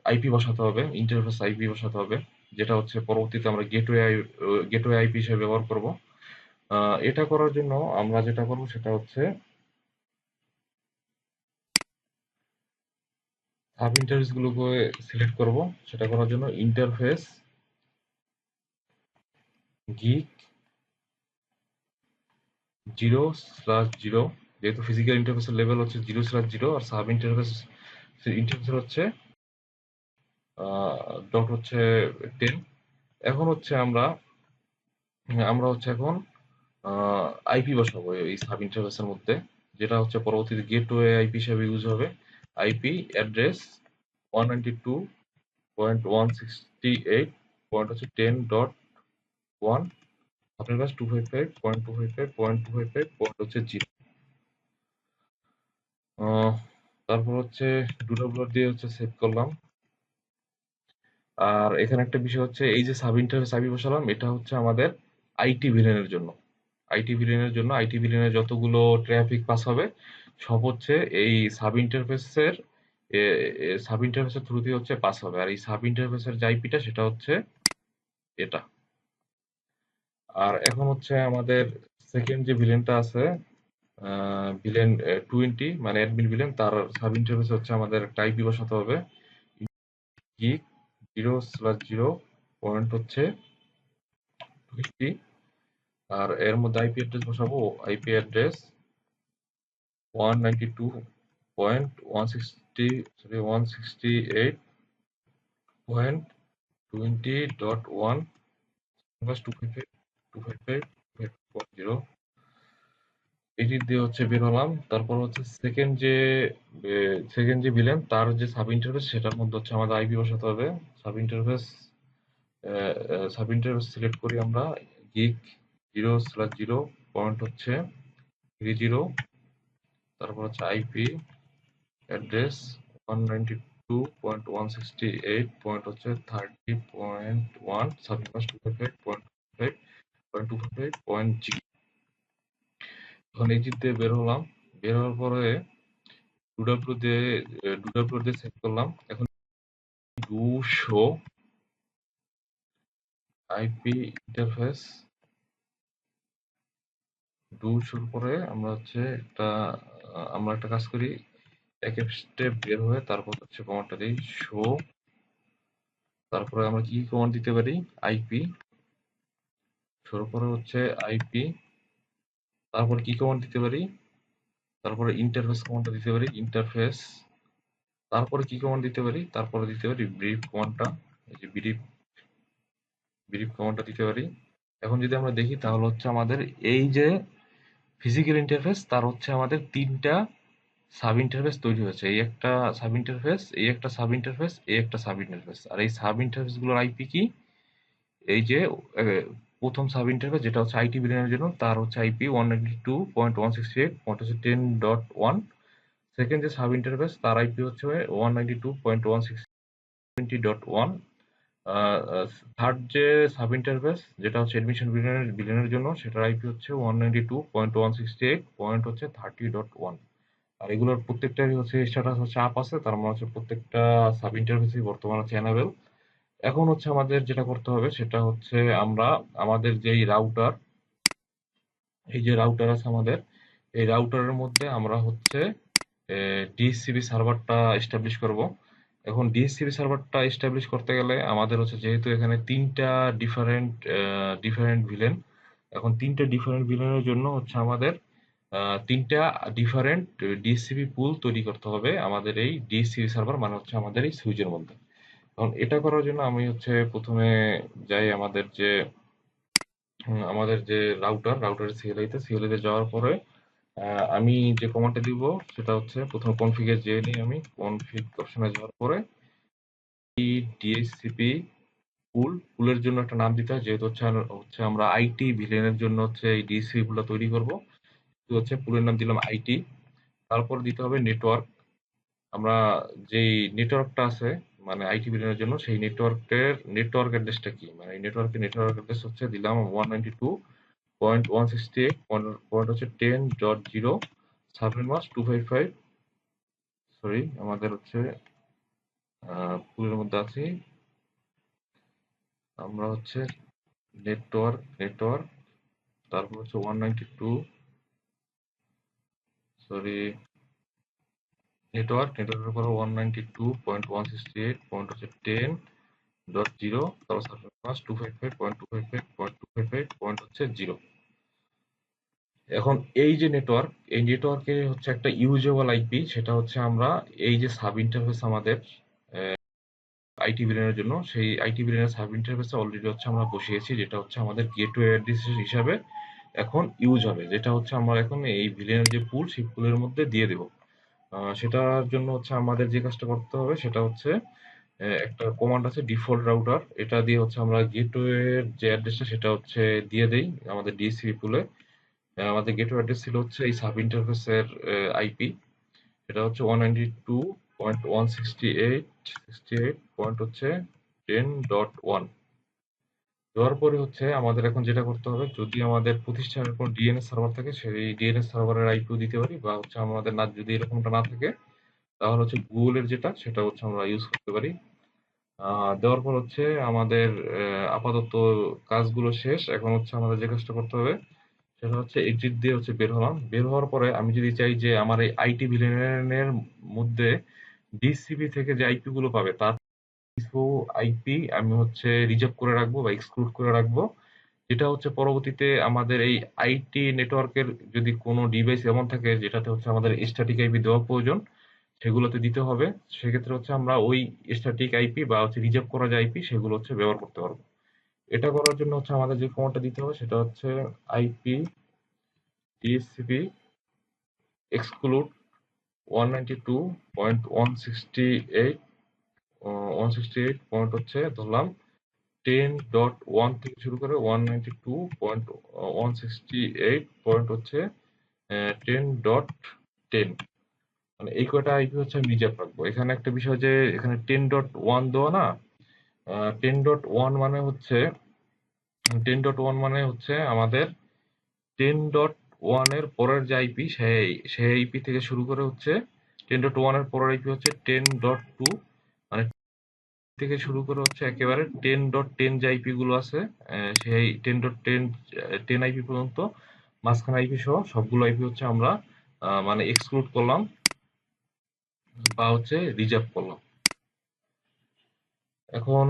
আইপি বসাতে হবে, ইন্টারফেস আইপি বসাতে হবে, যেটা হচ্ছে পরবর্তীতে আমরা গেটওয়ে আইপি হিসেবে ব্যবহার করব। এটা করার জন্য আমরা যেটা করব সেটা হচ্ছে সাব ইন্টারফেস গুলোকে সিলেক্ট করব। সেটা করার জন্য ইন্টারফেস গিগ 0/0, যেহেতু ফিজিক্যাল ইন্টারফেসের লেভেল হচ্ছে 0/0 আর সাব ইন্টারফেস ইন্টারফেস হচ্ছে ডট হচ্ছে 10। এখন হচ্ছে আমরা আমরা হচ্ছে এখন আইপি বসাবো এই সাব ইন্টারফেসের মধ্যে, যেটা হচ্ছে পরবর্তীতে গেটওয়ে আইপি হিসেবে ইউজ হবে। আইপি অ্যাড্রেস 192.168 পয়েন্ট হচ্ছে 10.1, আপনার কাছে 255.255.255 পয়েন্ট হচ্ছে 0। তারপর হচ্ছে ডুডব্লুর দিয়ে হচ্ছে সেভ করলাম। আর এখানে একটা বিষয় হচ্ছে এই যে সাব ইন্টারফেস আইপি বসালাম এটা হচ্ছে আমাদের আইটি ভিলেনের জন্য। আইটি ভিলেনের যতগুলো ট্রাফিক পাস হবে সব হচ্ছে এই সাব ইন্টারফেসের থ্রু দিয়ে হচ্ছে পাস হবে। আর এই সাব ইন্টারফেসের যে আইপিটা সেটা হচ্ছে এটা। আর এখন হচ্ছে আমাদের সেকেন্ড যে ভিলেনটা আছে, ভিলেন 20 মানে অ্যাডমিন ভিলেন, তার সাব ইন্টারফেস হচ্ছে আমাদের একটা আইপি বসাতে হবে গিগ 0/0 পয়েন্ট হচ্ছে 20। আর এর মধ্যে আইপি অ্যাড্রেস বসাবো, আইপি অ্যাড্রেস 192.160 সরি 168.20.1 প্লাস 255.255.0। এটি দিয়ে হচ্ছে বের হলাম। তারপর হচ্ছে সেকেন্ড যে ভিলেন তার যে সাব ইন্টারফেস সেটার মধ্যে হচ্ছে আমাদের আইপি বসাতে হবে। Sub interface sub interface select করি আমরা গিগ 0/0 পয়েন্ট হচ্ছে 30, তারপর হচ্ছে আইপি অ্যাড্রেস 192.168 পয়েন্ট হচ্ছে 30.1 সাবনেট মাস্ক 255.255.0। এখন এক্সিট দিয়ে বের হলাম, বের হওয়ার পরে ডুডব্লিউ দিয়ে সেভ করলাম। এখন do show IP interface do শুরু করে আমরা হচ্ছে আমরা একটা কাজ করি, এক স্টেপ বের হয়ে তারপর হচ্ছে কমান্ডটা দিই শো। তারপরে আমরা কি কমান্ড দিতে পারি, আইপি। শোর পরে হচ্ছে আইপি। তারপর কি কমান্ড দিতে পারি, তারপরে ইন্টারফেস কমান্ডটা দিতে পারি, ইন্টারফেস। তারপরে কি কমান্ড দিতে পারি, তারপরে দিতে পারি ব্রিফ কমান্ডটা, এই যে ব্রিফ, ব্রিফ কমান্ডটা দিতে পারি। এখন যদি আমরা দেখি তাহলে হচ্ছে আমাদের এই যে ফিজিক্যাল ইন্টারফেস তার হচ্ছে আমাদের তিনটা সাব ইন্টারফেস তৈরি হয়েছে। এই একটা সাব ইন্টারফেস, এই একটা সাব ইন্টারফেস, এই একটা সাব ইন্টারফেস। আর এই সাব ইন্টারফেস গুলোর আইপি কি, এই যে প্রথম সাব ইন্টারফেস যেটা হচ্ছে আইটি বিলিয়নের জন্য তার হচ্ছে আইপি 192.168.10.1। সেকেন্ড যে সাব ইন্টারফেস তার আইপি হচ্ছে 192.168.20.1। থার্ড যে সাব ইন্টারফেস যেটা হচ্ছে এডমিশন বিলিয়নের জন্য সেটার আইপি হচ্ছে 192.168.30.1। আর এগুলোর প্রত্যেকটারই হচ্ছে স্ট্যাটাস হচ্ছে আপ আছে, তার মানে হচ্ছে প্রত্যেকটা সাব ইন্টারফেসই বর্তমানে হচ্ছে এনাবেল। এখন হচ্ছে আমাদের যেটা করতে হবে সেটা হচ্ছে আমরা আমাদের যেই রাউটার, এই যে রাউটার আছে আমাদের, এই রাউটারের মধ্যে আমরা হচ্ছে ডিএসসিপি সার্ভারটা এস্টাবলিশ করব। এখন ডিএসসিপি সার্ভারটা এস্টাবলিশ করতে গেলে আমাদের হচ্ছে যেহেতু এখানে তিনটা ডিফারেন্ট ডিফারেন্ট ভিলেন, এখন তিনটা ডিফারেন্ট ভিলেনের জন্য হচ্ছে আমাদের তিনটা ডিফারেন্ট ডিএসসিপি পুল তৈরি করতে হবে আমাদের এই ডিএসসিপি সার্ভার, মানে হচ্ছে আমাদের এই সুইচের মধ্যে। এখন এটা করার জন্য আমি হচ্ছে প্রথমে যাই আমাদের যে রাউটারের সিএলআই তে যাওয়ার পরে আমি যে কমান্ডটা দিব সেটা হচ্ছে প্রথমে কনফিগে যেয়ে নিই, আমি কনফিগ অপশনে যাওয়ার পরে ডিএসসিপি পুলের জন্য একটা নাম দিতে হয়, যেহেতু হচ্ছে আমরা আইটি ভিলেনের জন্য হচ্ছে এই ডিএসসিপি পুলটা তৈরি করব। তো হচ্ছে পুলের নাম দিলাম আইটি। তারপর দিতে হবে নেটওয়ার্ক। আমরা যেই নেটওয়ার্কটা আছে মানে আইটি ভিলেনের জন্য সেই নেটওয়ার্ক অ্যাড্রেসটা কি, মানে এই নেটওয়ার্ক অ্যাড্রেস হচ্ছে দিলাম 192.168 পয়েন্ট হচ্ছে 10.0 সাবনেট মাস্ক 255। সরি আমাদের হচ্ছে পুলের মধ্যে আছি আমরা হচ্ছে নেটওয়ার্ক তারপর হচ্ছে 192, সরি নেটওয়ার্কের পর 192.168 পয়েন্ট হচ্ছে 10.0, তারপর সাবনেট মাস্ক 255.255.255 পয়েন্ট হচ্ছে 0। এখন এই যে এই নেটওয়ার্কের হচ্ছে একটা ইউজেবল আইপি, সেটা হচ্ছে আমরা এই যে সাব ইন্টারফেস আমাদের আইটি ভিলেনের জন্য, সেই আইটি ভিলেনের সাব ইন্টারফেসে অলরেডি হচ্ছে আমরা বসিয়েছি, যেটা হচ্ছে আমাদের গেটওয়ে অ্যাড্রেস হিসাবে এখন ইউজ হবে, যেটা হচ্ছে আমরা এখন এই ভিলেনের যে পুল সেই পুলের মধ্যে দিয়ে দেব। সেটার জন্য হচ্ছে আমাদের যে কাজটা করতে হবে সেটা হচ্ছে একটা কমান্ড আছে ডিফল্ট রাউটার, এটা দিয়ে হচ্ছে আমরা গেটওয়ের যে অ্যাড্রেসটা সেটা হচ্ছে দিয়ে দেই আমাদের ডিএসসিপি পুলে। আমাদের গেটওয়ে অ্যাড্রেস ছিল হচ্ছে এই সাব ইন্টারফেসের আইপি, এটা হচ্ছে 192.168 পয়েন্ট হচ্ছে 10.1। দেওয়ার পরে হচ্ছে আমাদের এখন যেটা করতে হবে, যদি আমাদের প্রতিষ্ঠানের কোনো ডিএনএস সার্ভার থাকে সেই ডিএনএস সার্ভারের আইপিও দিতে পারি, বা হচ্ছে আমাদের না যদি এরকমটা না থাকে তাহলে হচ্ছে গুগলের যেটা সেটা হচ্ছে আমরা ইউজ করতে পারি। দেওয়ার পর হচ্ছে আমাদের আপাতত কাজগুলো শেষ। এখন হচ্ছে আমাদের যে কাজটা করতে হবে সেটা হচ্ছে এক্সিট দিয়ে হচ্ছে বের হলাম। বের হওয়ার পরে আমি যদি চাই যে আমার এই আইটি ভিলেনের মধ্যে ডিসিপি থেকে যে আইপি গুলো পাবে তার কিছু আইপি আমি হচ্ছে রিজার্ভ করে রাখবো বা এক্সক্লুড করে রাখবো, যেটা হচ্ছে পরবর্তীতে আমাদের এই আইটি নেটওয়ার্কের যদি কোনো ডিভাইস এমন থাকে যেটাতে হচ্ছে আমাদের স্ট্যাটিক আইপি দেওয়া প্রয়োজন সেগুলোতে দিতে হবে। সেক্ষেত্রে হচ্ছে আমরা ওই স্ট্যাটিক আইপি বা হচ্ছে রিজার্ভ করা যে আইপি সেগুলো হচ্ছে ব্যবহার করতে পারবো। এটা করার জন্য হচ্ছে আমাদের যে কমান্ডটা দিতে হবে সেটা হচ্ছে আইপি ডিএসসিপি এক্সক্লুড 192.168 পয়েন্ট হচ্ছে ধরলাম 10.1 থেকে শুরু করে 192.168 পয়েন্ট হচ্ছে 10.10, মানে এই কয়টা আইপি হচ্ছে আমি রিজার্ভ রাখবো। এখানে একটা বিষয় যে এখানে 10.1 দেওয়া না, 10.1 মানে হচ্ছে 10.1 মানে হচ্ছে আমাদের 10.1 এর পরের যে আইপি সেই আইপি থেকে শুরু করে হচ্ছে 10.1 এর পরের আইপি হচ্ছে 10.2, মানে থেকে শুরু করে হচ্ছে একেবারে 10.10 যে আইপি গুলো আছে সেই 10.10 10 আইপি পর্যন্ত মাঝখানে আইপি সহ সবগুলো আইপি হচ্ছে আমরা মানে এক্সক্লুড করলাম বা হচ্ছে রিজার্ভ করলাম। এখন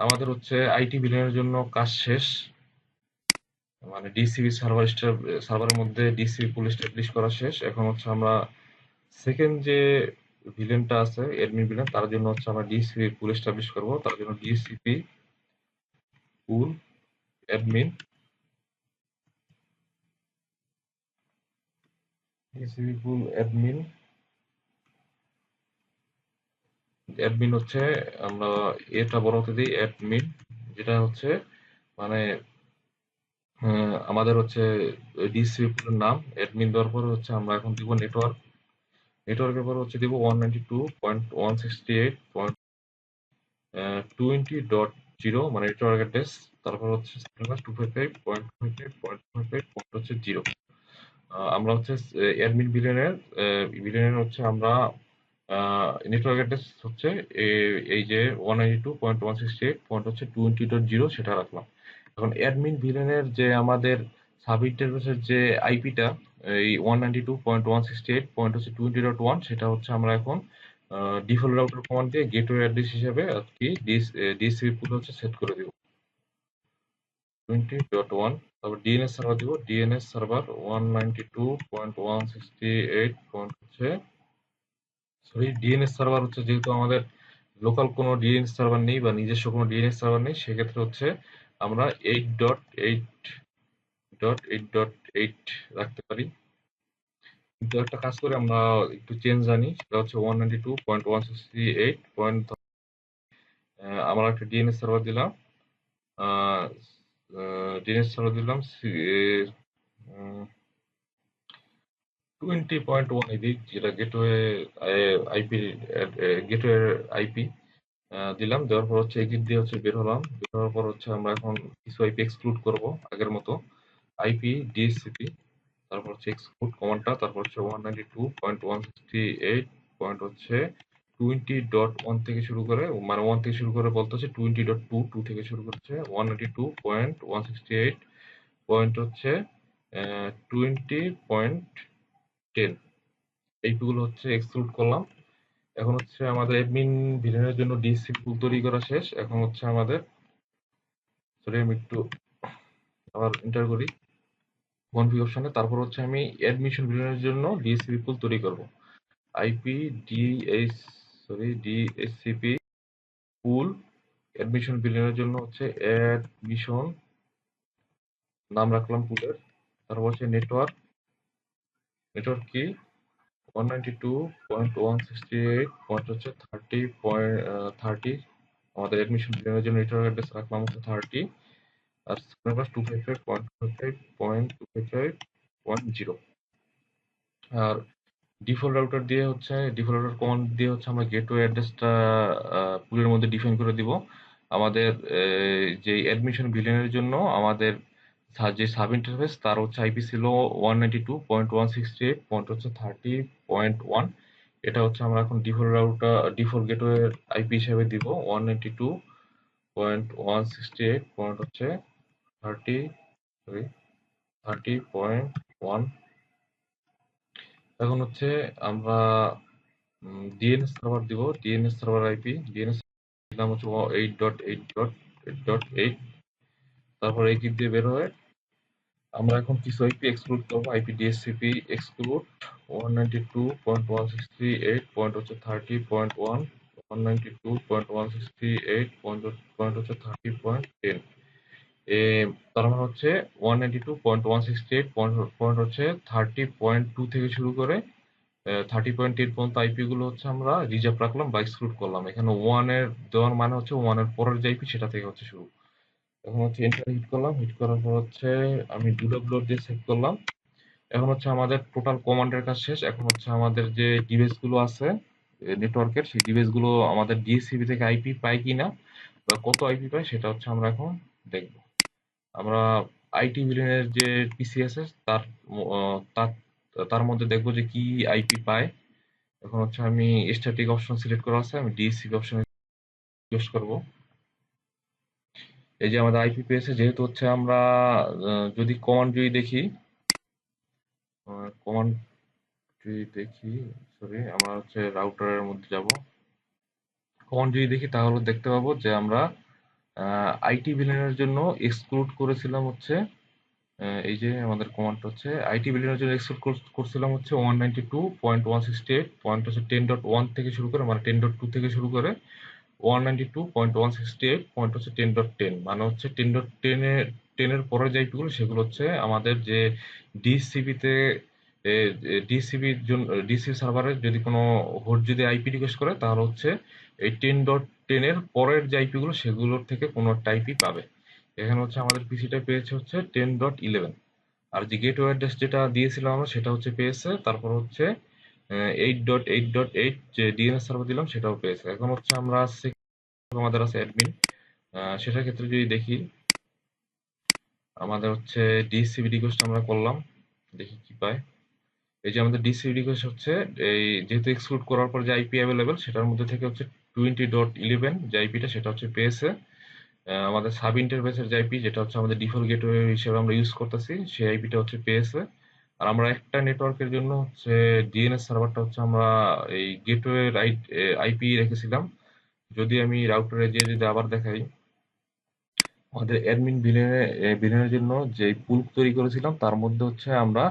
আমাদের হচ্ছে আইটি ভিলেনের জন্য কাজ শেষ, মানে ডিসিপি সার্ভারের মধ্যে ডিসিপি পুল এস্টাবলিশ করা শেষ। এখন হচ্ছে আমরা সেকেন্ড যে ভিলেনটা আছে অ্যাডমিন ভিলেন, তার জন্য হচ্ছে আমরা ডিসিপি পুল এস্টাবলিশ করব। তার জন্য ডিসিপি পুল অ্যাডমিন, ডিসিপি পুল অ্যাডমিন, অ্যাডমিন হচ্ছে আমরা এটা বড় হতে দিই অ্যাডমিন, যেটা হচ্ছে মানে আমাদের হচ্ছে ডিসিপি পুলের নাম। অ্যাডমিন দেওয়ার পরে হচ্ছে আমরা এখন দিব নেটওয়ার্ক। নেটওয়ার্কের পর হচ্ছে দিব 192.168.20.0 মানে নেটওয়ার্ক অ্যাড্রেস। তারপর হচ্ছে 255.255.255 হচ্ছে 0। আমরা হচ্ছে অ্যাডমিন ভিলেনের হচ্ছে আমরা নেটওয়ার্ক অ্যাড্রেস হচ্ছে এই যে 192.168. হচ্ছে 20.0 সেটা রাখলাম। এখন অ্যাডমিন ভিলেনের যে আমাদের সাব ইন্টারফেসের যে আইপিটা এই 192.168. হচ্ছে 20.1, সেটা হচ্ছে আমরা এখন ডিফল্ট রাউটার কমান্ড দিয়ে গেটওয়ে অ্যাড্রেস হিসেবে আর কি ডিএসসিপি পুল হচ্ছে সেট করে দিব 20.1। তারপর ডিএনএস সার্ভার দিব, ডিএনএস সার্ভার 192.168. হচ্ছে সরি ডিএনএস সার্ভার হচ্ছে যেহেতু আমাদের লোকাল কোনো ডিএনএস সার্ভার নেই বা নিজস্ব কোনো ডিএনএস সার্ভার নেই, সেক্ষেত্রে হচ্ছে আমরা 8.8.8.8 রাখতে পারি। কিন্তু একটা কাজ করে আমরা একটু চেঞ্জ আনি, সেটা হচ্ছে 192.168. আমরা একটা ডিএনএস সার্ভার দিলাম, ডিএনএস সার্ভার দিলাম 20.1 এদিক, যেটা গেটওয়ে আইপি, গেটওয়ে আইপি দিলাম। দেওয়ার পর হচ্ছে এক্সিট দিয়ে হচ্ছে বের হলাম। বের হওয়ার পর হচ্ছে আমরা এখন কিছু আইপি এক্সক্লুড করব আগের মতো, আইপি ডিএসসিপি, তারপর হচ্ছে এক্সক্লুড কমান্ডটা, তারপর হচ্ছে 192.168. হচ্ছে 20.1 থেকে শুরু করে, মানে 1 থেকে শুরু করে বলতে হচ্ছে 20.2, 2 থেকে শুরু করছে 192.168. হচ্ছে 20.10। এইগুলো হচ্ছে এক্সক্লুড করলাম। এখন হচ্ছে আমাদের অ্যাডমিন ভিলেনের জন্য ডিসি পুল তৈরি করা শেষ। এখন হচ্ছে আমাদের, সরি আমি একটু আবার এন্টার করি কনফিগ অপশনে। তারপর হচ্ছে আমি অ্যাডমিশন ভিলেনের জন্য ডিএসসিপি পুল তৈরি করব। আইপি ডিএস সরি ডিএসসিপি পুল অ্যাডমিশন ভিলেনের জন্য হচ্ছে অ্যাডমিশন নাম রাখলাম পুলের। তারপর হচ্ছে নেটওয়ার্ক, নেটওয়ার্ক কি 192.168. হচ্ছে 30. আমাদের অ্যাডমিশন ভিলেনের জন্য নেটওয়ার্ক অ্যাড্রেস রাখলাম হচ্ছে 30। আর সিলেবাস 255.255.255.0। আর ডিফল্ট রাউটার কমান্ড দিয়ে হচ্ছে আমরা গেটওয়ে অ্যাড্রেসটা পুলের মধ্যে ডিফাইন করে দিব। আমাদের যে অ্যাডমিশন ভিলেনের জন্য আমাদের যে সাব ইন্টারফেস তার হচ্ছে আইপি ছিল 192.168. হচ্ছে 30.1। এটা হচ্ছে আমরা এখন ডিফল্ট গেটওয়ে আইপি হিসেবে দিব 192.168. হচ্ছে 30 সরি 30.1। এখন হচ্ছে আমরা ডিএনএস সার্ভার দিব, ডিএনএস সার্ভার আইপি, ডিএনএস দিলাম হচ্ছে 8.8.8.8। তারপর এই দিক দিয়ে বের হয় আমরা এখন কিছু আইপি এক্সক্লুড করবো। IP DSCP exclude 192.168. হচ্ছে 30.1, 192.168. হচ্ছে 30.10। তার মানে হচ্ছে 192.168. হচ্ছে 30.2 থেকে শুরু করে 30.10 পর্যন্ত আইপি গুলো হচ্ছে আমরা রিজার্ভ রাখলাম বা এক্সক্লুড করলাম। এখানে ওয়ান এর দেওয়ার মানে হচ্ছে ওয়ান এর পরের যে আইপি সেটা থেকে হচ্ছে শুরু। এখন হচ্ছে এন্টার হিট করলাম, হিট করার পর হচ্ছে আমি DWR দিয়ে সেভ করলাম। এখন হচ্ছে আমাদের টোটাল কমান্ডের কাজ শেষ। এখন হচ্ছে আমাদের যে ডিভাইস গুলো আছে নেটওয়ার্কের, সেই ডিভাইস গুলো আমাদের ডিএসসিবি থেকে আইপি পায় কিনা বা কত আইপি পায় সেটা হচ্ছে আমরা এখন দেখব। আমরা আইটি ভিলেনের যে পিসি আছে তার তার মধ্যে দেখবো যে কি আইপি পায়। এখন হচ্ছে আমি স্ট্যাটিক অপশন সিলেক্ট করা আছে, আমি ডিএসসিপি অপশনে ইউজ করব। এই যে আমাদের আইপি পেয়েছে, যেহেতু হচ্ছে আমরা যদি কমান্ড যদি দেখি কমান্ড যদি দেখি, সরি আমরা হচ্ছে রাউটারের মধ্যে যাব। কমান্ড যদি দেখি তাহলে দেখতে পাবো যে আমরা আইটি ভিলেনের জন্য এক্সক্লুড করেছিলাম হচ্ছে এই যে আমাদের কমান্ড হচ্ছে আইটি ভিলেনের জন্য এক্সক্লুড করছিলাম হচ্ছে 192.168.10.1 থেকে শুরু করে, মানে 10.2 থেকে শুরু করে 192.168. মানে হচ্ছে 10.10 এর পরের যে আইপি গুলো সেগুলো হচ্ছে আমাদের যে ডিসিপিতে ডিসিপির জন্য ডিসিপি সার্ভারে যদি কোনো হোস্ট যদি আইপি রিকোয়েস্ট করে তাহলে হচ্ছে এই 10.10 এর পরের যে আইপি গুলো সেগুলোর থেকে কোনো একটা আইপি পাবে। এখানে হচ্ছে আমাদের পিসিটা পেয়েছে হচ্ছে 10.11। আর যে গেটওয়ে অ্যাড্রেস যেটা দিয়েছিলাম আমরা সেটা হচ্ছে পেয়েছে। তারপর হচ্ছে 8.8.8 যে ডিএনএস সার্ভার দিলাম সেটাও পেয়েছে। এখন হচ্ছে আমরা আমাদের আছে অ্যাডমিন, সেটার ক্ষেত্রে যদি দেখি আমাদের হচ্ছে ডিসিবি রিকোয়েস্ট আমরা করলাম, দেখি কি পায়। এই যে আমাদের ডিসিবি রিকোয়েস্ট হচ্ছে এই যেহেতু এক্সক্লুড করার পর যে আইপি অ্যাভেলেবেল সেটার মধ্যে থেকে হচ্ছে 20.11 যে আইপিটা সেটা হচ্ছে পেয়েছে। আমাদের সাব ইন্টারফেসের যে আইপি যেটা হচ্ছে আমাদের ডিফল্ট গেটওয়ে হিসেবে আমরা ইউজ করতেছি সেই আইপিটা হচ্ছে পেয়েছে। আর আমরা একটা নেটওয়ার্কের জন্য হচ্ছে ডিএনএস সার্ভারটা হচ্ছে আমরা এই গেটওয়ে আইপি রেখেছিলাম। যদি আমি রাউটারে যেয়ে যদি আবার দেখাই, আমাদের অ্যাডমিন ভিলেনের জন্য যে পুল তৈরি করেছিলাম তার মধ্যে হচ্ছে আমরা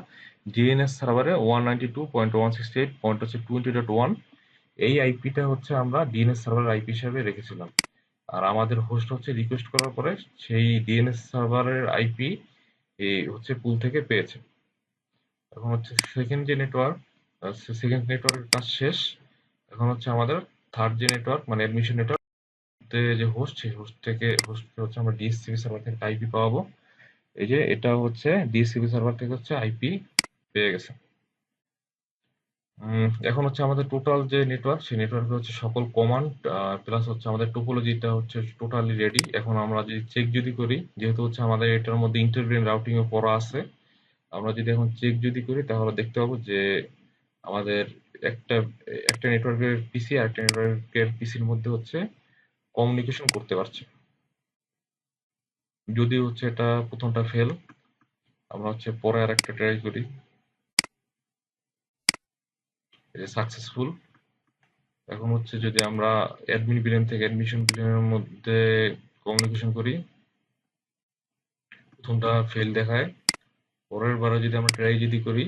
ডিএনএস সার্ভারে 192.168.20.1 এই আইপিটা হচ্ছে আমরা ডিএনএস সার্ভারের আইপি হিসাবে রেখেছিলাম। আর আমাদের হোস্ট হচ্ছে রিকোয়েস্ট করার পরে সেই ডিএনএস সার্ভারের আইপি এই হচ্ছে পুল থেকে পেয়েছে। এখন হচ্ছে সেকেন্ড নেটওয়ার্কের কাজ শেষ। এখন হচ্ছে আমাদের থার্ড যে নেটওয়ার্ক মানে অ্যাডমিশন নেটওয়ার্ক যে হোস্ট সেই হোস্ট হচ্ছে আমরা ডিএসসিপি সার্ভার থেকে আইপি পাবো। এই যে এটা হচ্ছে ডিএসসিপি সার্ভার থেকে হচ্ছে আইপি পেয়ে গেছে। এখন হচ্ছে আমাদের টোটাল যে নেটওয়ার্ক সেই নেটওয়ার্কে হচ্ছে সকল কমান্ড প্লাস হচ্ছে আমাদের টোপোলজিটা হচ্ছে টোটালি রেডি। এখন আমরা যদি চেক যদি করি, যেহেতু হচ্ছে আমাদের এটার মধ্যে ইন্টারভেন রাউটিং এ করা আছে, আমরা যদি এখন চেক যদি করি তাহলে দেখতে পাবো যে আমাদের একটা একটা নেটওয়ার্কের পিসি আর একটা নেটওয়ার্কের পিসির মধ্যে হচ্ছে কমিউনিকেশন করতে পারছে। যদি হচ্ছে এটা প্রথমটা ফেল, আমরা হচ্ছে পরে আর একটা ট্রাই করি, এই যে সাকসেসফুল। এখন হচ্ছে যদি আমরা অ্যাডমিন ভিলেন থেকে অ্যাডমিশন ভিলেনের মধ্যে কমিউনিকেশন করি, প্রথমটা ফেল দেখায়। পরের বারে যদি আমরা ট্রাই যদি করি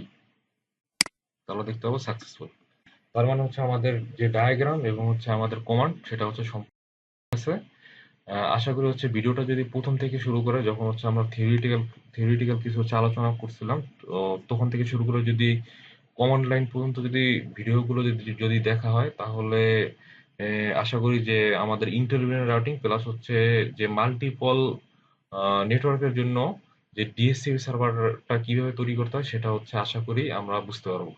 তাহলে দেখতে পাবো সাকসেসফুল। তার মানে হচ্ছে আমাদের যে ডায়াগ্রাম এবং হচ্ছে আমাদের কমান্ড সেটা হচ্ছে সম্পূর্ণ আছে। আশা করি হচ্ছে ভিডিওটা যদি প্রথম থেকে শুরু করে যখন হচ্ছে আমরা থিওরিটিক্যাল কিছু হচ্ছে আলোচনা করছিলাম, তো তখন থেকে শুরু করে যদি কমান্ড লাইন পর্যন্ত যদি ভিডিওগুলো যদি যদি দেখা হয় তাহলে আশা করি যে আমাদের ইন্টারভেন রাউটিং প্লাস হচ্ছে যে মাল্টিপল নেটওয়ার্কের জন্য যে ডিএসসিপি সার্ভারটা কিভাবে তৈরি করতে হয় সেটা হচ্ছে আশা করি আমরা বুঝতে পারবো।